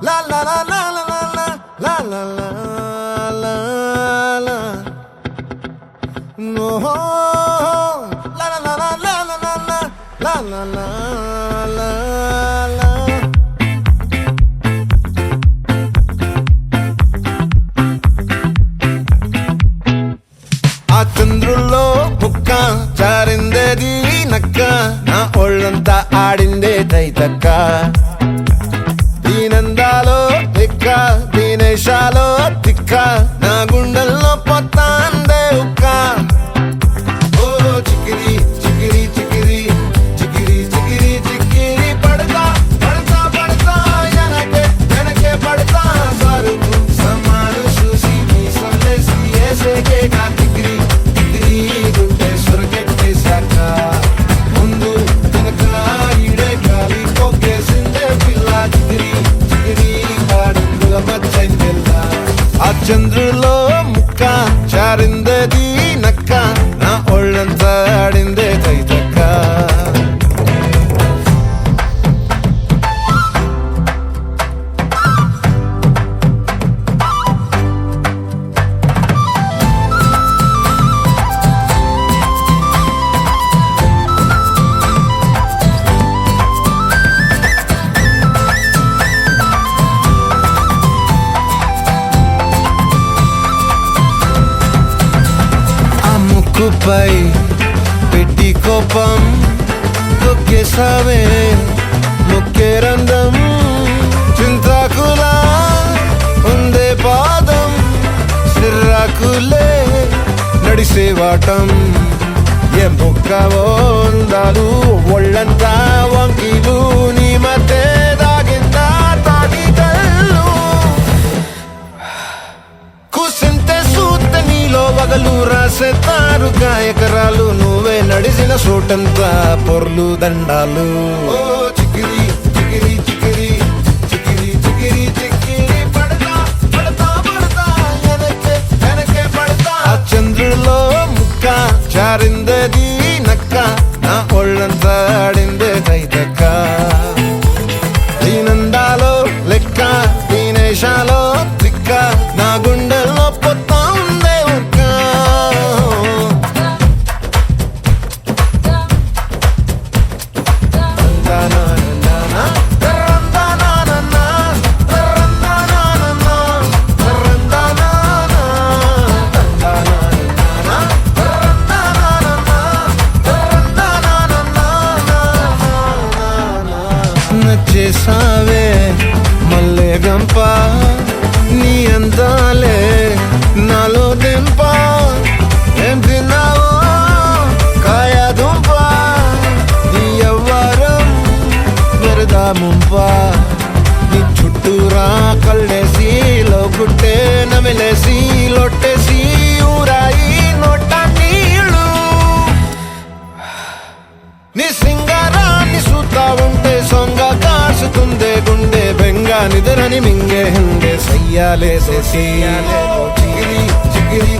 La la la la la la la la la la la la. No, la la la la la la la la la la la la. ఆ చంద్రుల్లో ముక్క జారిందేది నక్క, నా ఒళ్ళంతా ఆడిందే తైతక్క. దీనందాలో తిక్క, దీనేశాలో తిక్క, నా గుండెల్లో పొత్తాందే ఉక్క. ఓ చికిరి చికిరి చికిరి చికిరి చికిరి చికిరి పడతా పడతా పడతా వెనకే వెనకే పడతా. సరుకు సమాను చూసి మీ సొల్లేసి ఏసేకే నా తిగిరి తిగిరి గుండె సొరకెట్టేశాక. ముందు వెనక ఈడే గాలి కొక్కేసిందే పిల్ల. చిగిరి చిగిరి ఆడుగుల మచ్చంజెల్ల. ఆ చంద్రులో ముక్క చారిందది నక్క, నా ఒళ్ళంతా ఆడిందే తైతక్క. ముక్కుపై పెట్టి కోపం తొక్కేసావే ముక్కే రంధ్రం. చింతాకులా ఉందే పాదం, సిర్రాకులే నడిసేవాటం. ఏ ముక్కవో అందాలు ఒళ్ళంతా వంకీలు, నీ మధ్య దాగిందా తాగి కళ్ళు. కూసింతే సూత నీలో వగలు రాసేతారు గాయకరాలు, నువ్వే నడిసిన చోటంతా పొర్లు దండాలు. ఓ చికిరి చికిరి చికిరి చికిరి చికిరి చికిరి పడతా పడతా పడతా వెనకే వెనకే పడతా. ఆ చంద్రులో ముక్క చారిందది నక్క, నా ఒళ్ళంతా ఆడిందే తైతక్క. దీనందాలో లెక్క, దీనేశాలో తిక్క, నా గుండెల్లో పొత్తా ఉందే ఉక్క. నచ్చేసావే మల్లె గంప, నీ అందాలే నాలో దింప. ఏం తిన్నావో కాయ దుంప, నీ ఎవ్వరం వెరదా ముంప. నీ చుట్టూరా కళ్ళేసి లోగుట్టే నమిలేసి లొట్టేసి ఊరాయి నోట నీళ్ళు. నీ సింగారాన్ని చూస్తా ఉంటే సొంగ కాసుతుందే గుండె బెంగ. నిద్రని మింగే హండే సయ్యాలే చిగిరి చిగిరి